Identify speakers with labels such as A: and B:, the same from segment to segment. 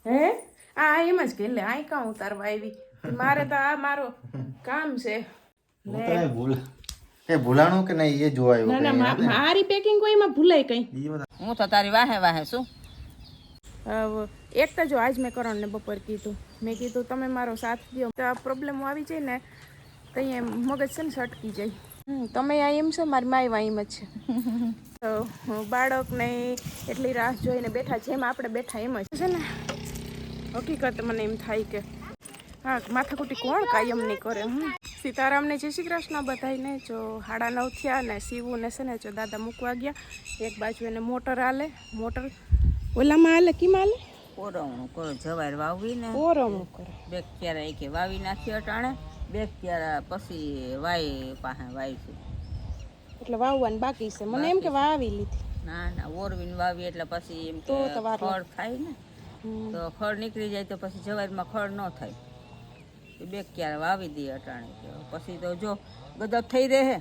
A: હે આ એમ જ કે લે આઈ કાં ઉતારવા આવી મારે તો આ મારો કામ છે
B: હું તો ભૂલ એ ભૂલાણું કે નહીં એ જોવાયો
A: ના ના મારી પેકિંગ કોઈ માં ભૂલાય કઈ
C: હું તો તારી વાહે વાહે શું
A: એક તો જો આજ મેં કરણ ને બપોર કીધું મેં કીધું તમે મારો સાથ દો તો આ પ્રોબ્લેમ આવી જાય ને તો અહીંયા મગજ છે ને સટકી જાય તમે આ એમ છો મારી માય વા એમ જ છે તો બાળકને એટલી રાહ જોઈને બેઠા જેમ આપણે બેઠા એમ જ છે ને હકીકત મને એમ થાય કે હા માથાકૂટી કોણ કાયમ નહીં કરે સીતારામને જય શ્રી કૃષ્ણ બધાને જો 9:30 થયા ને શિવુને છે ને જો દાદા મૂકવા ગયા એક બાજુ એને મોટર હાલે મોટર ઓલામાં હાલે કીમાં હાલે
C: ઓરવણું કરો જવાર વાવવી ને
A: ઓરવણું કરે
C: બે ક્યારે એક વાવી નાખી અટાણે બે ક્યારે પછી વાય પાસે વાવીશું
A: એટલે વાવવાનું બાકી છે મને એમ કે વાવી લીધી
C: ના ના ઓરવીને વાવી એટલે પછી એમ
A: તો
C: કે
A: વાર
C: ખડ થાય ને તો ખડ નીકળી જાય તો પછી જવારમાં ખડ ન થાય બે ક્યારે વાવી દઈએ અટાણે પછી તો જો ગદબ થઈ રહે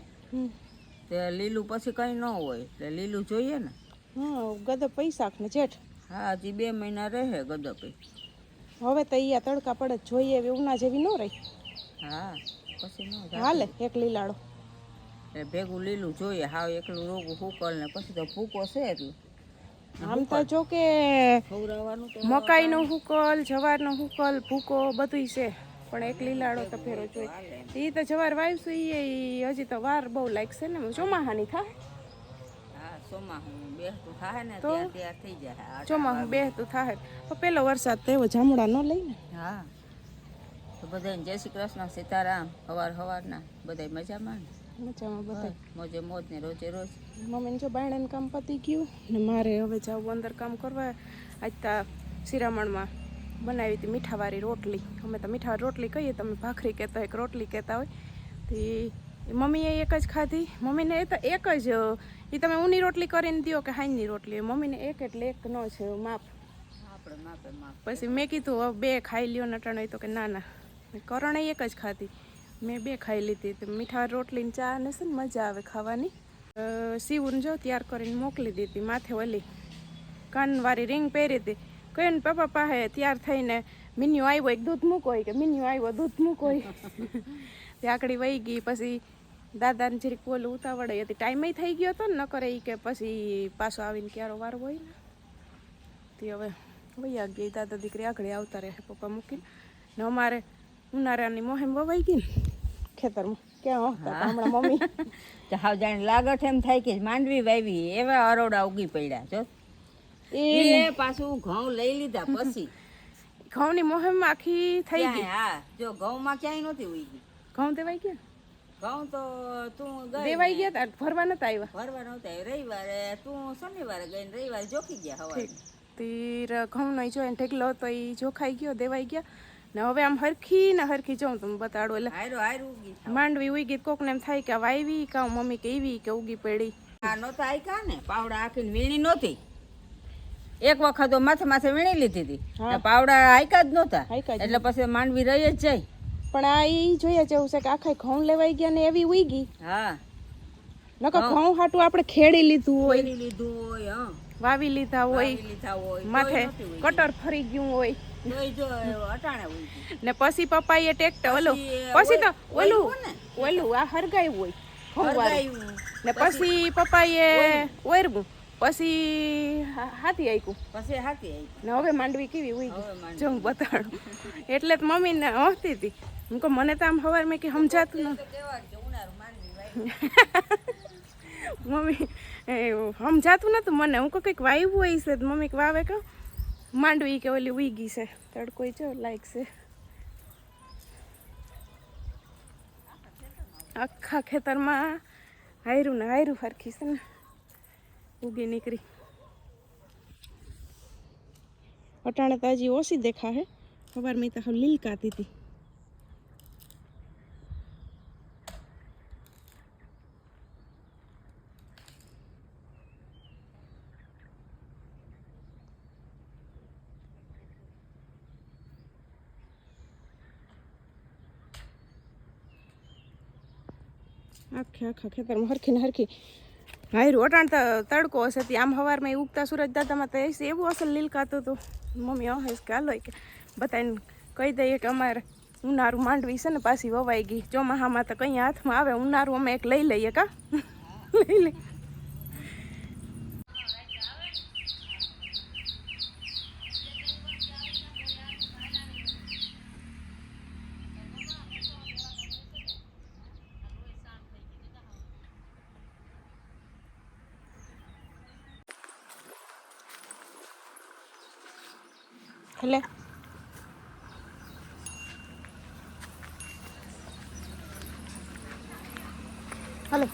C: તે લીલું પછી કંઈ ન હોય એટલે લીલું જોઈએ ને
A: ગદબ પૈસા ને જેઠ
C: હા હજી 2 મહિના રહે ગદબ
A: હવે તો અહીંયા તડકા પડે જોઈએ એવી ઉના જેવી ન રહી
C: હા પછી ન
A: હાલે એક લીલાડો
C: એટલે ભેગું લીલું જોઈએ હાવ એકલું રોગું હુકલ ને પછી તો ભૂકો છે એટલું
A: આમ તો જો કે મકાઈનો હુકલ જવારનો હુકલ ભૂકો બધું છે પણ એક લીલાડો તો ફેરો જોઈએ એ તો જવાર વાવશું એ હજી તો વાર બહુ લાગશે ને ચોમાહાની થાય
C: ચોમાસું બેસતું થાય ને ત્યાં થઈ જાય
A: ચોમાસું બેસતું થાય તો પેલો વરસાદ તો એવો જામડા ન લઈ ને
C: હા તો બધાને જય શ્રી કૃષ્ણ સીતારામ હવારના બધા મજામાં
A: મજામાં બધા
C: મોજે મોજ ને રોજે રોજ
A: મમ્મીને જો બાયણાનું કામ પતી ગયું ને મારે હવે જવું અંદર કામ કરવા આજ તા શિરામણમાં બનાવી હતી મીઠાવાળી રોટલી અમે તો મીઠાવાળી રોટલી કહીએ તમે ભાખરી કહેતા હોય કે રોટલી કહેતા હોય તો મમ્મીએ એક જ ખાધી મમ્મીને એ તો એક જ એ તમે ઊની રોટલી કરીને દો કે હાઈની રોટલી મમ્મીને એક એટલે એક ન છે માપ
C: આપણે માપે માપ
A: પછી મેં કીધું હવે 2 ખાઈ લ્યો નટાણ હોય તો કે ના ના કરણે એક જ ખાધી મેં 2 ખાઈ લીધી તો મીઠા રોટલીને ચા ને છે ને મજા આવે ખાવાની સીવુને જો તૈયાર કરીને મોકલી દીધી માથે ઓલી કાનવાળી રીંગ પહેરી હતી કહ્યું ને પપ્પા પાસે તૈયાર થઈને મિન્યુ આવ્યો એક દૂધ મૂકો કે મિન્યુ આવ્યો દૂધ મૂકો તે આકડી વહી ગઈ પછી દાદાને જરીક બોલું ઉતાવળ હતી ટાઈમે થઈ ગયો હતો ને ન કરે એ કે પછી પાછો આવીને ક્યારો વાર હોય ને તે હવે વૈયા ગઈ દાદા દીકરી આગળ આવતા રહે પપ્પા મૂકીને ને અમારે ઉનાળાની મોહેમ વવાઈ ગઈ ને ખેતરમાં ક્યાં હોતા હમણાં મમ્મી
C: હાવ જાણે લાગત એમ થાય કે માંડવી વાવી એવા અરોડા ઉગી પડ્યા જો એ પાછું ઘઉં લઈ લીધા પછી
A: ઘઉંની મોહેમ આખી થઈ ગઈ
C: હા જો ઘઉંમાં ક્યાંય નહોતી ઉગી
A: ઘઉં દેવાઈ ગયા
C: ઘઉં તો તું
A: દેવાઈ ગયા તા ભરવા નતા આવ્યા
C: ભરવા નહોતા રવિવારે તું શનિવારે ગઈ ને રવિવારે જોખી ગયા હવારે
A: તીર ઘઉંનો જો એને ઢેકલો હતો એ જોખાઈ ગયો દેવાઈ ગયા ને હવે આમ હરખી જાઉં તમે બતાડો એટલે માંડવી ઉગી કોકને એમ થાય કે વાવી કાં મમ્મી કે એવી કે ઉગી પડી
C: આ નહોતા આયકા ને પાવડા આખીને વીણી નહોતી એક વખત તો માથે માથે વીણી લીધી હતી પાવડા આયકા જ નહોતા એટલે પછી માંડવી રહી જ જાય
A: પણ આ ઈ જોઈએ જેવું છે કે આખા ઘઉં લેવાઈ ગયા ને એવી ઉગી
C: હા
A: નકર ઘઉં હાટું આપણે ખેડી લીધું
C: હોય
A: વાવી લીધા હોય માથે કટર ફરી ગયું હોય ને પછી પપ્પાએ ટ્રેક્ટર ઓલું પછી તો ઓલું આ હરગાયું હોય ને પછી પપ્પાએ ઓરવું પછી હાથી આયકું ને હવે માંડવી કેવી હોય જો હું બતાડું એટલે જ મમ્મીને હસતી હતી હું કહું મને તો આમ સવાર મેં કે સમજાતું ન મમ્મી સમજાતું નતું મને હું કહું કંઈક વાવ્યું હોય છે મમ્મી વાવે કહું માંડવી કે ઓલી ઉગી છે તડકો જો લાઈક છે આખા ખેતરમાં હાયરું ને હાયરું હરખી છે ને ઉગી નીકળી અટાણે તો હજી ઓછી દેખા હે ખબર મેં તો લીલકાતી હતી આખા ખેતરમાં હરખી ને હરખી હારું અટાણ તો તડકો હશે ત્યાં આમ સવારમાં એ ઉગતા સૂરજ દાદામાં તો એસી એવું અસલ લીલકાતું હતું. મમ્મી હશે કે હાલો કે બતાવીને કહી દઈએ કે અમારે ઉનાળું માંડવી છે ને પાછી વવાઈ ગઈ. ચોમાસામાં તો કંઈ હાથમાં આવે, ઉનાળું અમે એક લઈ લઈએ કા લઈ લઈ. હેલે હાલો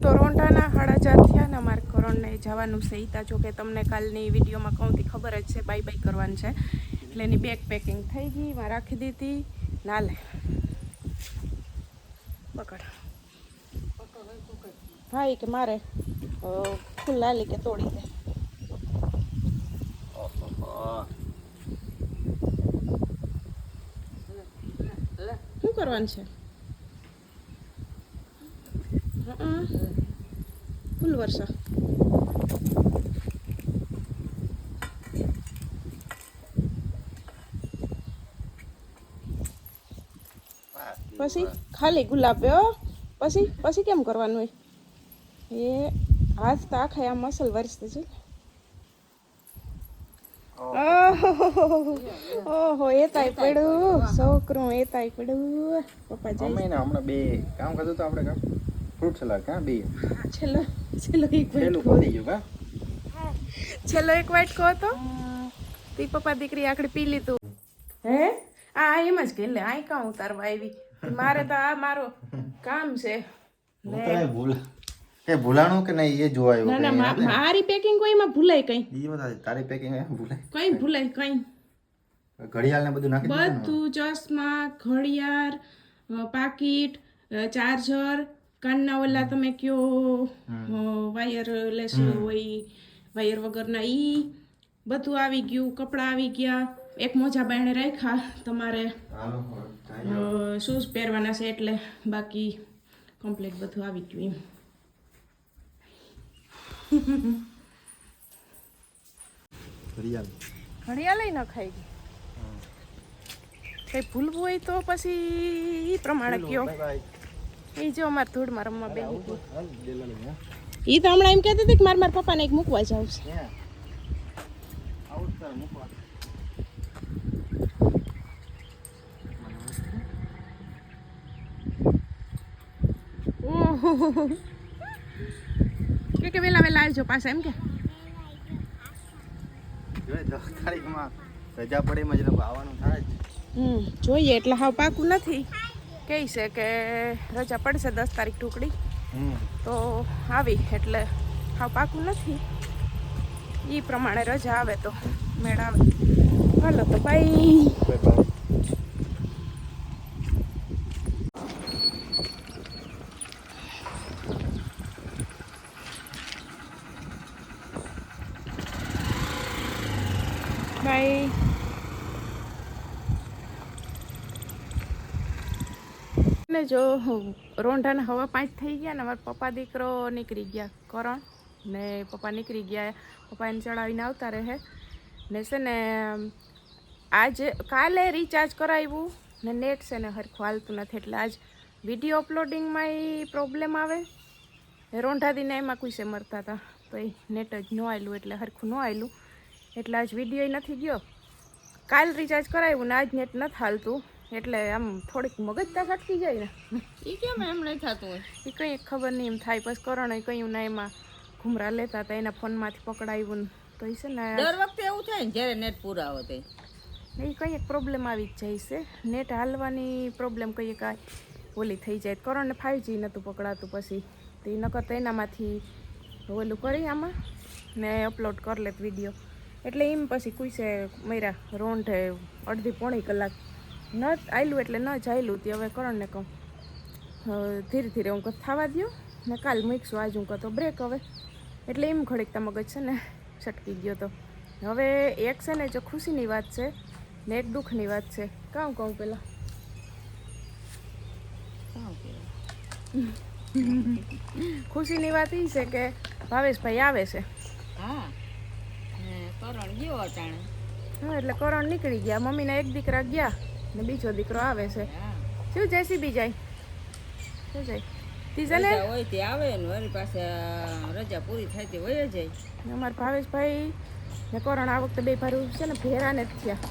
A: તો રોંઢાના 4:30 થયા ને અમારે કરોણને જવાનું છે. ઈતા જો કે તમને કાલની વિડીયોમાં કહુંથી ખબર જ છે, બાય બાય કરવાનું છે એટલે એની બેગ પેકિંગ થઈ ગઈ, એમાં રાખી દીધી. ના લે પકડ. હા એ કે મારે ફૂલ લાલી કે તોડી દે. શું કરવાનું છે? ફૂલ વર્ષા પછી ખાલી ગુલાબ પછી પછી કેમ કરવાનું હોય? એ હાથ તો આખા આ મસલ વરસતે છે. ઓહો એ તાય પડ્યું છોકરું, એ તાય પડ્યું. પપ્પા જાય
B: હમણાં બે કામ કરતું તો આપણે કામ ફ્રૂટ સલાડ કા બે
A: છેલ્લો એક
B: પેલું પતી ગયું કા
A: છેલ્લો એક વાટકો હતો તે પપ્પા દીકરી આકડી પી લીધું. હે આ એમ જ કે લે આઈ કાં ઉતારવા આવી? મારે તો આ મારો કામ છે.
B: ભૂલાણું કે નહીં એ જોવાયું.
A: ના ના મારી પેકિંગ કોઈ માં ભૂલાય કઈ?
B: ઈ બતા તારી પેકિંગ ભૂલાય
A: કઈ ભૂલાય કઈ?
B: ઘડિયાળ ને બધું નાખી દીધું
A: બધું ચશ્મા, ઘડિયાળ, પાકીટ, ચાર્જર, કાનના ઓલા તમે કયો વાયરલેસ હોય વાયર વગરના ઈ બધું આવી ગયું. કપડાં આવી ગયા. એક મોજા બાયણે રાખ્યા તમારે શૂઝ પહેરવાના છે એટલે, બાકી કમ્પ્લીટ બધું આવી ગયું એમ. ઘડિયાળ ન ખાઈ ગઈ. કઈ ભૂલવું હોય તો પછી એ પ્રમાણે કયો. એ જો અમારે ધૂળમાં રમવા બેસી ગઈ. એ તો હમણાં એમ કહેતી હતી કે મારા પપ્પાને એક મૂકવા જાવ છે. કે વેલા વેલા આવજો પાછા એમ કે
B: રજા પડે એમાં જ આવવાનું થાય જ.
A: જોઈએ એટલે હાવ પાકું નથી. કહે છે કે રજા પડશે 10 તારીખ ટુકડી તો આવી, એટલે હાવ પાકું નથી. એ પ્રમાણે રજા આવે તો મેળ આવે. હાલો તો બાય. બાય. ને જો રોંઢાને હવા 5 થઈ ગયા ને મારા પપ્પા દીકરો નીકળી ગયા. કરણ ને પપ્પા નીકળી ગયા. પપ્પા એને ચડાવીને આવતા રહે ને છે ને આજે કાલે રિચાર્જ કરાવ્યું ને નેટ છે ને હરખું હાલતું નથી, એટલે આજ વિડીયો અપલોડિંગમાં એ પ્રોબ્લેમ આવે. રોંઢાદીને એમાં કુઈસે મરતા હતા તો એ નેટ જ ન આવેલું એટલે હરખું ન આવેલું, એટલે આજ વિડીયો નથી ગયો. કાલ રિચાર્જ કરાવ્યું ને આજ નેટ નથી હાલતું, એટલે આમ થોડીક મગજતા ખટકી જાય ને.
C: એ કેમ એમ નહીં થતું હોય?
A: એ કંઈ ખબર નહીં એમ થાય. પછી કરણ કહ્યું ને એમાં ઘુમરા લેતા હતા એના ફોનમાંથી પકડાવ્યું ને તો એ છે ને
C: દર વખતે એવું થાય ને જ્યારે નેટ પૂરા આવે તે
A: એ કંઈ એક પ્રોબ્લેમ આવી જ જાય છે. નેટ હાલવાની પ્રોબ્લેમ કહીએ કાંઈ ઓલી થઈ જાય. કરણને 5G નહોતું પકડાતું, પછી તો એ નકર તો એનામાંથી ઓલું કરી આમાં ને અપલોડ કરી લેત વિડીયો. એટલે એમ પછી કુઈસે મર્યા રોંઢે અડધી પોણી કલાક ન આવેલું એટલે ન જ આવેલું. તે હવે કરણને કહું ધીરે ધીરે હું કહું થવા દો ને કાલ મૂકીશું, આજ હું કહું તો બ્રેક હવે. એટલે એમ ઘડીકતા મગજ છે ને છટકી ગયો. તો હવે એક છે ને જો ખુશીની વાત છે ને એક દુઃખની વાત છે. કહું પહેલાં
C: શું કહેવાય?
A: ખુશીની વાત એ છે કે ભાવેશભાઈ આવે છે.
C: હા ને કરણ ગયો અટાણે.
A: હા એટલે કરણ નીકળી ગયા, મમ્મીના એક દીકરા ગયા ને બીજો દીકરો આવે છે.
C: હા
A: શું જેસીબી જાય શું જાય તીજે ને
C: રજા હોય તે આવે ને વળી પાસે રજા પૂરી થાય તે વહી જાય.
A: અમારા ભાવેશભાઈ ને કરણ આ વખતે બે ભારું છે ને ભેરા ને જ થયા,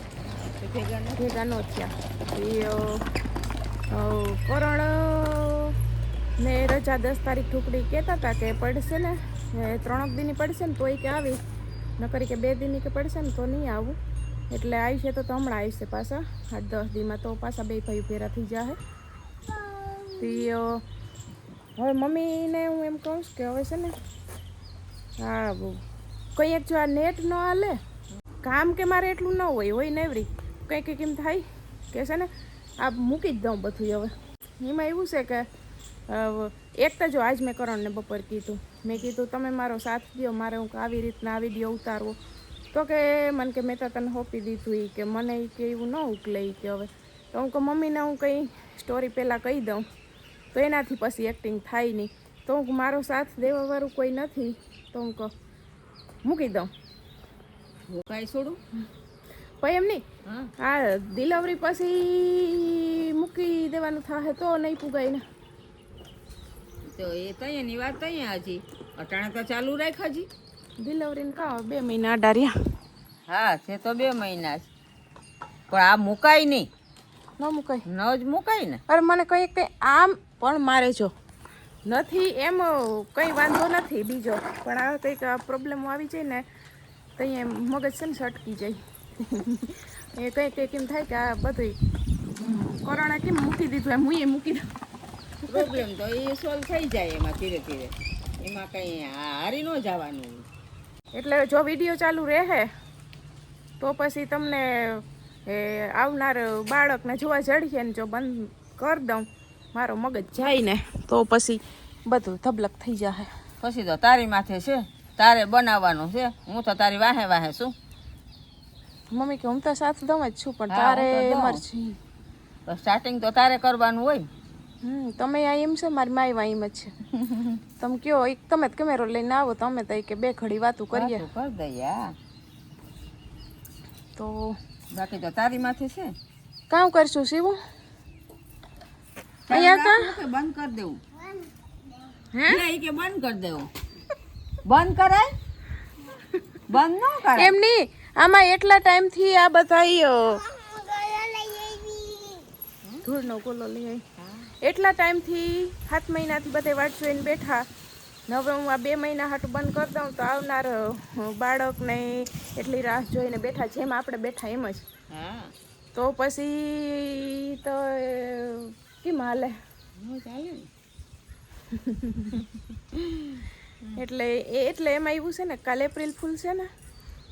C: તો ભેગા નથી.
A: ભેગા ન થયા. કરણ ને રજા 10 તારીખ ઢુકડી કહેતા હતા કે પડશે ને 3 દિનની પડશે ને તોય કે આવી, નકરી કે 2 દિનની કે પડશે ને તો નહીં આવું. એટલે આવી છે તો હમણાં આવી છે પાછા 8-10 દીમાં, તો પાછા બે ભાઈ ભેરા થઈ જાય. હવે મમ્મીને હું એમ કહું કે હવે છે ને હા કંઈ એક જો આ નેટ ન હાલે કામ કે મારે એટલું ન હોય નેવરી કંઈક એમ થાય કે છે ને આ મૂકી જ દઉં બધું. હવે એમાં એવું છે કે એક તો જો આજ મેં કરણને બપોર કીધું, મેં કીધું તમે મારો સાથ દો, મારે હું આવી રીતના આ વિડીયો ઉતારવો. તો કે મને કે મેં તો તને સોંપી દીધું એ કે મને કે એવું ન ઉકલે કે હવે તો હું કહું મમ્મીને હું કંઈ સ્ટોરી પહેલાં કહી દઉં તો એનાથી પછી એક્ટિંગ થાય નહીં. તો હું મારો સાથ દેવાવાળું કોઈ નથી તો હું કહું મૂકી દઉં.
C: હું કાંઈ છોડું
A: ભાઈ એમ નહીં,
C: હા
A: આ ડિલિવરી પછી મૂકી દેવાનું થાય તો નહીં પુગાય ને.
C: તો એ તૈયાની વાત તૈયા હજી અટાણે તો ચાલુ રાખ હજી.
A: ડિલિવરીને કાં 2 મહિના અડાર્યા
C: હા છે તો 2 મહિના જ, પણ આ મુકાય નહીં,
A: ન મુકાય.
C: ન જ મુકાય ને.
A: અરે મને કંઈ આમ પણ મારે જો નથી એમ કંઈ વાંધો નથી બીજો, પણ આ કંઈક પ્રોબ્લેમ આવી જાય ને તો અહીંયા મગજ છે ને સટકી જાય. એ કંઈક એમ થાય કે આ બધું કોરોના કેમ મૂકી દીધું એમ હું એ મૂકી દઉં.
C: પ્રોબ્લેમ તો એ સોલ્વ થઈ જાય એમાં ધીરે ધીરે, એમાં કંઈ હારી ન જવાનું.
A: એટલે જો વિડીયો ચાલુ રહે તો પછી તમને આવનાર બાળકને જોવા જડીએ ને જો બંધ કરી દઉં મારો મગજ જાય ને તો પછી બધું ધબલક થઈ જાય.
C: પછી તો તારી માથે છે, તારે બનાવવાનું છે, હું તો તારી વાહે વાહે છું.
A: મમ્મી કે હું તો સાથ દઉં જ છું પણ
C: હા,
A: તારે
C: હું તો દઉં.
A: મરજી.
C: તો સ્ટાર્ટિંગ તો તારે કરવાનું હોય.
A: તમે આ એમ છે મારી માય એમ જ છે. તમે કયો એક તમે જ કેમેરો લઈને આવો તો અમે તો કે 2 ઘડી વાતું કરીએ
C: વાતું કરી દઈએ. હા
A: તો
C: બાકી તો તારી માથે છે.
A: કામ કરશું શિવું અહીંયા કા
C: કે બંધ કરી દેવું
A: હે
C: ઈ કે બંધ કરી દેવું. બંધ કરાય? બંધ ન કરાય.
A: એમ નહીં, આમાં એટલા ટાઈમથી આ બધા ધૂળનો ગોલો લઈ આવી. એટલા ટાઈમથી 7 મહિનાથી બધા વાટ જોઈને બેઠા ને હવે હું આ 2 મહિના હાટું બંધ કરી દઉં તો આવનાર બાળકને એટલી રાહ જોઈને બેઠા જેમ આપણે બેઠા એમ જ.
C: હા
A: તો પછી તો કેમ હાલે?
C: ન ચાલે ને.
A: એટલે એમાં એવું છે ને કાલે એપ્રિલ ફૂલ છે ને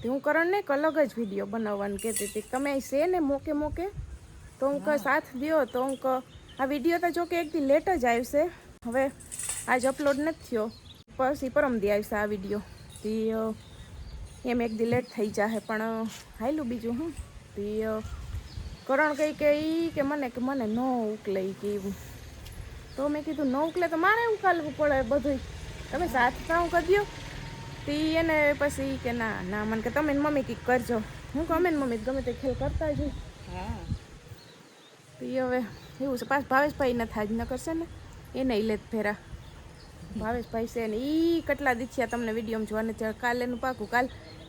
A: તો હું કરણને એક અલગ જ વિડીયો બનાવવાનું કહેતી હતી. તમે અહીં છે ને મોકે મોકે તો હું કહું સાથ દ્યો તો હું કહું આ વિડીયો તો જો કે એકદી લેટ જ આવશે, હવે આજ અપલોડ નથી થયો પછી પરમદી આવશે આ વિડીયો એમ એકદી લેટ થઈ જાય પણ હાયલું બીજું હું કરણ કંઈ કે મને ન ઉકલે કે એવું. તો મેં કીધું ન ઉકલે તો મારે ઉકાલવું પડે બધું, તમે સાથ કામ કરજો. તે એને પછી કે ના મને કે તમે મમ્મી કંઈક કરજો. હું ગમે ને મમ્મી ગમે તે ખેલ કરતા જ હોય.
C: હા
A: તો એ હવે એવું છે પાછ ભાવેશભાઈ ન થાય જ ન કરશે ને એ નહીં લેત ફેરા. ભાવેશભાઈ છે ને એ કેટલા દીથિયા તમને વિડીયોમાં જોવાને છે. કાલેનું પાકું કાલ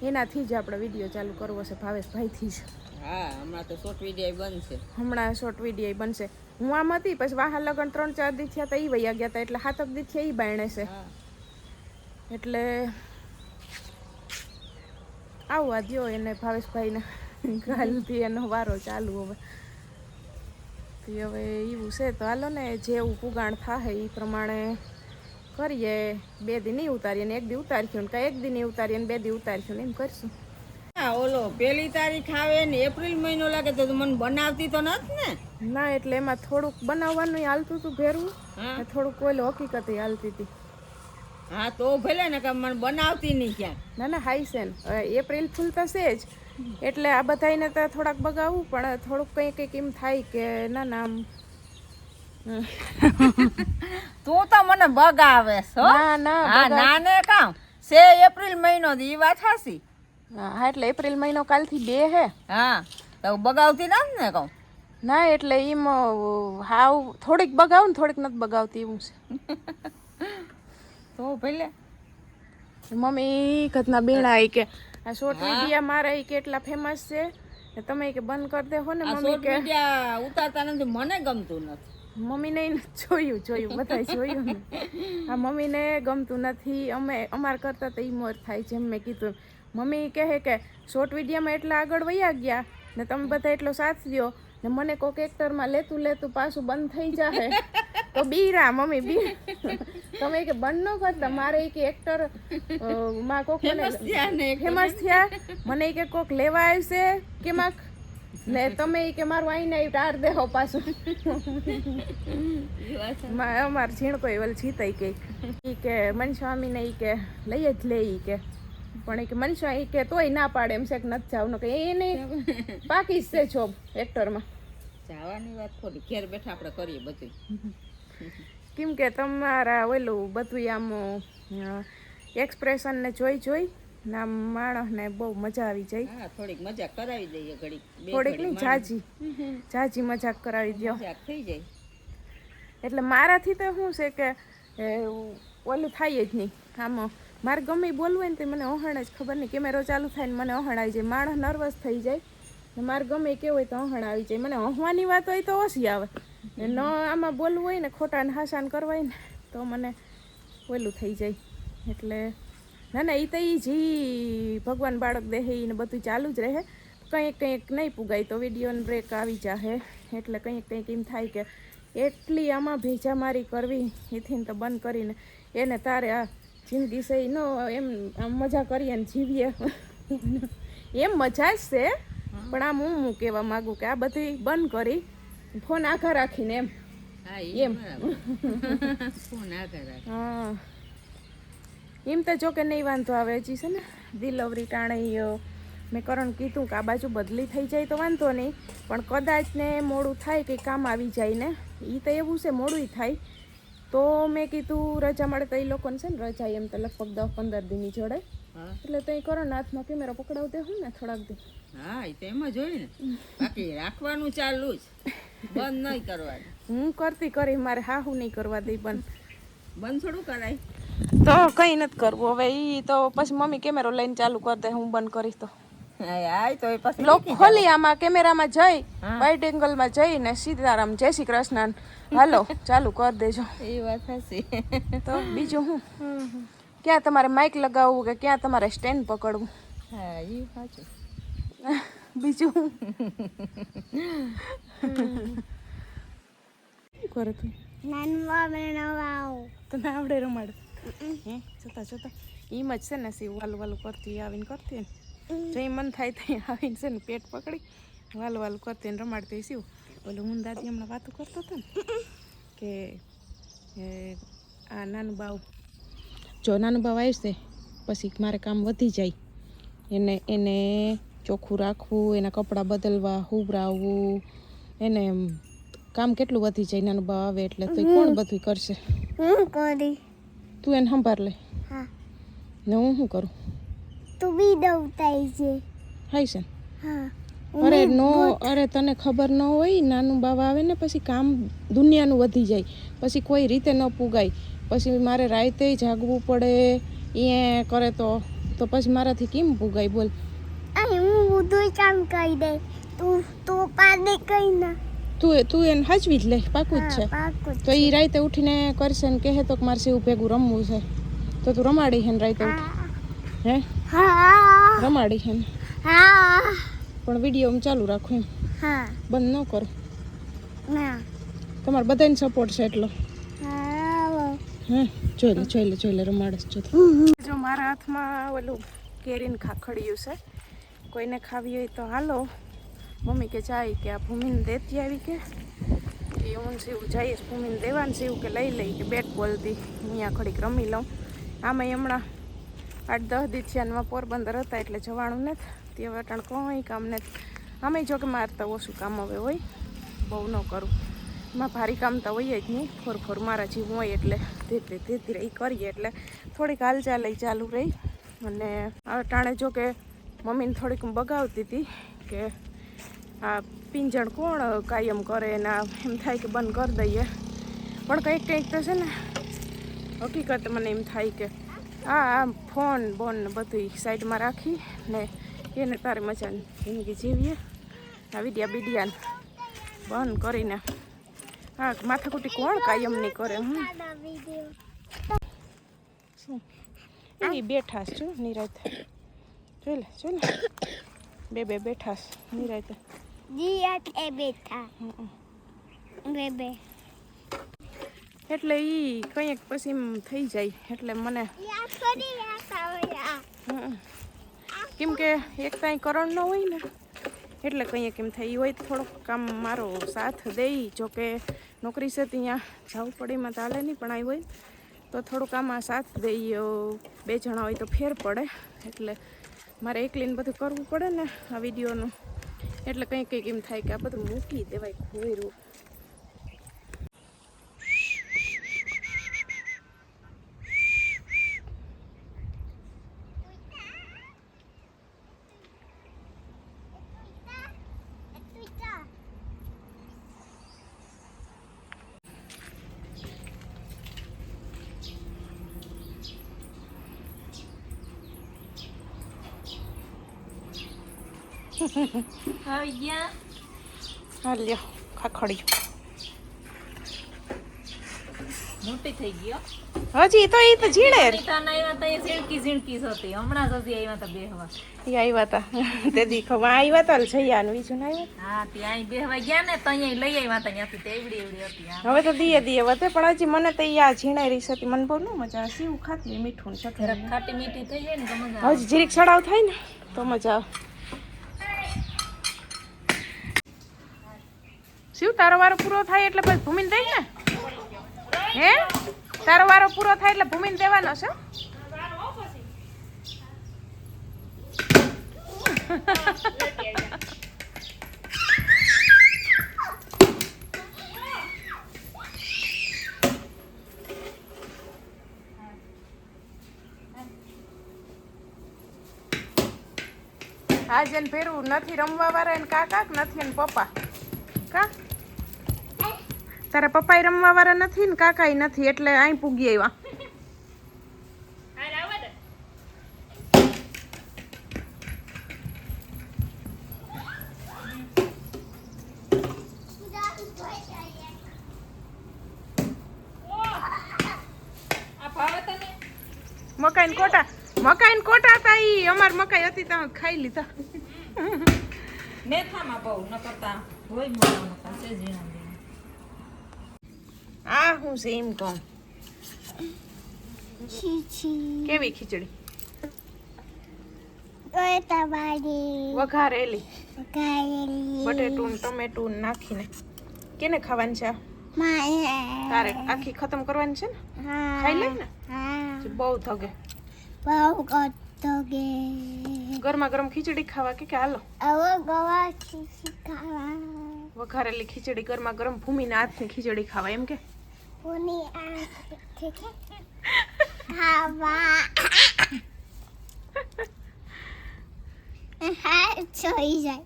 A: એનાથી જ આપણે વિડીયો ચાલુ કરવો છે ભાવેશભાઈથી જ.
C: હા હમણાં તો શોર્ટ વિડીયો બંધ છે.
A: હમણાં શોર્ટ વિડીયો બનશે. હું આમ હતી પછી વાહન લગન 3-4 દી થયા તો એ વૈયા ગયા હતા એટલે 7 દી થયા એ બાયણે છે.
C: હા
A: એટલે આવવા દ્યો એને ભાવેશભાઈને કાલથી એનો વારો ચાલુ હવે. તો હવે એવું છે તો હાલો ને જેવું પુગાણ થાય એ પ્રમાણે કરીએ. 2 દી નહીં ઉતારીએ ને 1 દી ઉતારશું ને કાંઈ 1 દી નહીં ઉતારીએ ને 2 દી ઉતારશું ને એમ કરશું.
C: હા ઓલો 1 તારીખ આવે ને એપ્રિલ મહિનો લાગે તો મને બનાવતી તો નથી ને.
A: ના એટલે એમાં થોડુંક બનાવવાનું હાલતું હતું ભેરવું
C: હા
A: ને થોડુંક ઓલું હકીકત હાલતી હતી.
C: હા તો ભલે ને કે મને બનાવતી નહીં ક્યાંક.
A: ના હાઈ છે ને એપ્રિલ ફૂલ થશે જ એટલે આ બધાને તો થોડાક બગાવવું પણ થોડુંક કંઈક એમ થાય કે ના આમ
C: તું તો મને બગાવે છો.
A: ના ના
C: હા નાને કામ છે એપ્રિલ મહિનો દી વાત હાસી.
A: હા એટલે એપ્રિલ મહિનો કાલથી 2 હે.
C: હા તો બગાવતી ના ને કહું.
A: ના એટલે એમ હાવ થોડીક બગાવું ને થોડીક નથી બગાવતી એવું છે.
C: તો ભલે
A: મમ્મી ઘરના બેણા ઈ કે આ શોર્ટ વિડીયા મારા ઈ કે એટલા ફેમસ છે ને તમે કે બંધ કરી દેહો ને
C: આ
A: મમ્મી
C: શોર્ટ
A: કે
C: વિડિયા ઉતારતા નથી, મને ગમતું નથી.
A: મમ્મીને ઈ જોયું બધાય જોયું ને આ મમ્મીને ગમતું નથી. અમાર કરતાં તો ઈ મોર થાય જેમ મેં કીધું. મમ્મી કહે કે શોર્ટ વિડીયામાં એટલા આગળ વયા ગયા ને તમે બધા એટલો સાથ દો ને મને કોક એક્ટરમાં લેતું પાછું બંધ થઈ જાય તો બીરા મમ્મી બી તમે કે બંધ ન કરતા મારે કે એક્ટર માં કોક મને ફેમસ થયા મને કે કોક લેવા આવશે કે માક ને તમે કે મારું આઈને ટાર દેહો પાછું. અમાર ઝીણકો એવલ જીતાઈ કે ઈ કે મનસ્વામીને ઈ કે લઈ જ લે ઈ કે પણ એ કે મનસ્વા ઈ કે તોય ના પાડે એમ છે કે નથી જાવ કે એને પાકી છે જોબ એક્ટરમાં.
C: જવાની વાત ખોટી, ઘેર બેઠા આપણે કરીએ બધું.
A: કેમ કે તમારા ઓલું બધું આમ એક્સપ્રેશન ને જોઈ ના માણસને બહુ મજા આવી જાય.
C: હા થોડીક મજાક કરાવી દઈએ ઘડીક,
A: થોડીક નહીં જાજી મજાક કરાવી દો
C: મજાક થઈ જાય.
A: એટલે મારાથી તો શું છે કે ઓલું થાય જ નહીં. આમ મારે ગમે બોલવું હોય ને તો મને ઓહણ જ ખબર નહીં કેમેરો ચાલુ થાય ને મને ઓહણ આવી જાય. માણસ નર્વસ થઈ જાય ને મારે ગમે કેવું હોય તો ઓહણ આવી જાય. મને હસવાની વાત હોય તો ઓછી આવે ને ન આમાં બોલવું હોય ને ખોટા ને હાસાન કરવા હોય ને તો મને ઓલું થઈ જાય. એટલે ના એ તો એ જી ભગવાન બાળક દેહે એને બધું ચાલુ જ રહે. કંઈક નહીં પુગાય તો વિડીયોને બ્રેક આવી જાહે. એટલે કંઈક એમ થાય કે એટલી આમાં ભેજામારી કરવી એથી તો બંધ કરીને એને તારે આ જિંદગી છે ન એમ આમ મજા કરીએ ને જીવીએ એમ મજા જ છે. પણ આમ હું કહેવા માગું કે આ બધી બંધ કરી ફોન આઘા રાખીને એમ એમ હા એમ તો જો કે નહીં વાંધો આવે. હજી છે ને ડિલિવરી ટાણે મેં કરણ કીધું કે આ બાજુ બદલી થઈ જાય તો વાંધો નહીં પણ કદાચ ને મોડું થાય કંઈ કામ આવી જાય ને એ તો એવું છે મોડું થાય તો મેં કીધું રજા મળે તો એ લોકોને છે ને રજા એમ તો લગભગ 10-15 દીની જોડે એટલે તો એ કરણ હાથમાં કેમેરા પકડાવતે હું ને થોડાક દી.
C: હા એ તો એમ જ હોય ને, બાકી રાખવાનું ચાલુ જ, બંધ નહીં કરવાનું.
A: હું કરી મારે હાહુ નહીં કરવા દઈ બંધ
C: થોડું કરાય
A: તો કંઈ નથી કરવું. હવે એ તો પછી મમ્મી કેમેરો લઈને ચાલુ કરી દે હું બંધ કરીશ તો લોક ખોલી આમાં કેમેરામાં જઈ વાઇડ એંગલમાં જઈને સીતારામ જય શ્રી કૃષ્ણ હાલો ચાલુ કરી દેજો.
C: એ વાત હશે.
A: તો બીજું હું ક્યાં તમારે માઇક લગાવવું કે ક્યાં તમારે સ્ટેન્ડ પકડવું?
C: હા એ સાચું.
A: બીજું શું કરે તું? તને આવડે રમાડ હે જોતા એમ જ છે ને સી વાલું કરતી આવીને કરતી ને જઈ મન થાય ત્યાં આવીને છે ને પેટ પકડી વાલું કરતી ને રમાડતી શિવ. ઓલું હું દાદી હમણાં વાતો કરતો હતો ને કે આ નાનું બાવ આવશે પછી મારે કામ વધી જાય એને ચોખ્ખું રાખવું, એના કપડાં બદલવા, હુવરાવવું, એને કામ કેટલું વધી જાય નાનું બાવ આવે એટલે તો કોણ બધું કરશે? તું એને સંભાળ લે ને હું શું કરું?
D: તું બી દવતાઈ છે
A: હાય છે
D: હા
A: અરે તને ખબર ન હોય નાનું બાવા આવે ને પછી કામ દુનિયાનું વધી જાય પછી કોઈ રીતે ન પુગાય પછી મારે રાતે જાગવું પડે એ કરે તો પછી મારાથી કેમ પુગાય બોલ?
D: હું બધું કામ કરી દે તું પાડે કઈ ના
A: તું એને હાચવી જ લે પાકું જ છે તો એ રાતે ઉઠીને કરશે ને કહે તો મારે સેવું ભેગું રમવું છે તો તું રમાડી હે ને રાતે ઉઠી હે રમાડી હે ને પણ વિડીયો ચાલુ રાખો એમ બંધ ન કરો. તમારે બધાને સપોર્ટ છે એટલો હે જોઈ લે રમાડે જો મારા હાથમાં ઓલું કેરીને ખાખડ્યું છે. કોઈને ખાવી હોય તો હાલો. મમ્મી કે જાય કે આ ભૂમિને દેતી આવી કે એ હું સીવું જઈશ ભૂમિને દેવાનું સીવું કે લઈ લઈ કે બેટ બોલતી અહીંયા ઘડીક રમી લઉં. આમાં હમણાં 8-10 દી થયા પોરબંદર હતા એટલે જવાનું નથી તે વટાણ કોઈ કામ નથી. આમે જો કે મારે તો ઓછું કામ હવે હોય બહુ ન કરું એમાં ભારી કામ તો હોય જ નહીં, ફોર મારા જીવ હોય એટલે ધીરે ધીરે એ કરીએ એટલે થોડીક હાલચાલ ચાલુ રહી. અને આ ટાણે જો કે મમ્મીને થોડીક બગાવતી હતી કે આ પિંજણ કોણ કાયમ કરે ને એમ થાય કે બંધ કરી દઈએ, પણ કંઈક તો છે ને હકીકત મને એમ થાય કે આ ફોન બોન બધું સાઈડમાં રાખી ને એને તારે મજાની જિંદગી જીવીએ. આ બીડિયાને બંધ કરીને હા માથાકૂટી કોણ કાયમ નહીં કરે. શું એ બેઠા છું નિરાતે, જોઈ લે બે બેઠા નિરાતે.
D: બેઠા બે
A: એટલે ઈ કંઈક પછી એમ થઈ જાય એટલે મને કેમ કે એક કાંઈ કરણ ન હોય ને એટલે કંઈક એમ થાય હોય તો થોડોક કામ મારો સાથ દે. જો કે નોકરી છે ત્યાં જવું પડે એમાં તો હાલે નહીં, પણ આવી હોય તો થોડુંક આમાં સાથ દઈએ. 2 જણા હોય તો ફેર પડે એટલે મારે એકલીને બધું કરવું પડે ને આ વિડીયોનું, એટલે કંઈક એમ થાય કે આ બધું મૂકી દેવાય ખોયરું.
E: આવી ગયા
A: હા લ્યો ખાખડ્યું
E: મોટી થઈ ગયો.
A: હજી તો એ તો ઝીણે
E: તાન આવ્યા તા એ ઝીણકી હતી, હમણાં જ હજી આવ્યા તા બેહવા.
A: એ આવ્યા હતા તે દીખવા આવ્યા હતા જયાનું બીજું ના આવ્યા.
E: હા ત્યાં અહીં બેહવા ગયા ને તો અહીંયા લઈ આવ્યા તા ત્યાંથી તે એવડી હતી.
A: હવે તો દીએ વધે, પણ હજી મને તો આ ઝીણાઈ રહી હતી, મને બહુ ન મજા આવે. સીવું ખાતી મીઠું ને
E: જરાક
A: સખત
E: ખાટી મીઠી થઈ જાય ને તો મજા આવે.
A: હજી જીરીક સડાવ થાય ને તો મજા આવે. શિવ તારો વારો પૂરો થાય એટલે પછી ભૂમિને દઈ ને, હે તારો વારો પૂરો થાય એટલે ભૂમિને દેવાનો છે. આ જેને ભેરું નથી રમવા વાળા એને કાકા નથી એને પપ્પા કા તારા પપ્પા રમવા વાળા નથી ને કાકા નથી એટલે અહીં પૂગી આવ્યા. મકાઈ કોટા હતા ઈ અમાર મકાઈ હતી તો ખાઈ લીધા.
E: મેથામાં બહુ ન કરતા હોય મોટા મોટા છે ઝીણા ઝીણા.
A: આ હું છે એમ કહું
D: છીછી
A: કેવી ખીચડી
D: ઓય તમારી
A: વઘારેલી
D: ગાયલી
A: બટેટું ને ટમેટું નાખીને. કેને ખાવાની છે? તારે આખી ખતમ કરવાની છે ને? ખાઈ લે ને, બહુ થગે.
D: બહુ ગતો ગે
A: ગરમા ગરમ ખીચડી ખાવા કે હાલો
D: હવે ગવા છીછી ખાવા
A: વઘારેલી ખીચડી ગરમા ગરમ ભૂમિના હાથની ખીચડી ખાવા એમ કે
D: કોની આ ખાવા હાથ છોઈ જાય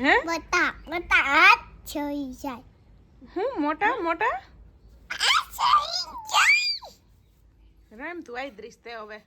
A: હે
D: બતા હાથ છોઈ જાય
A: હું મોટા
D: છોઈ જાય
A: રામ તું આઈ દ્રીસ તે હવે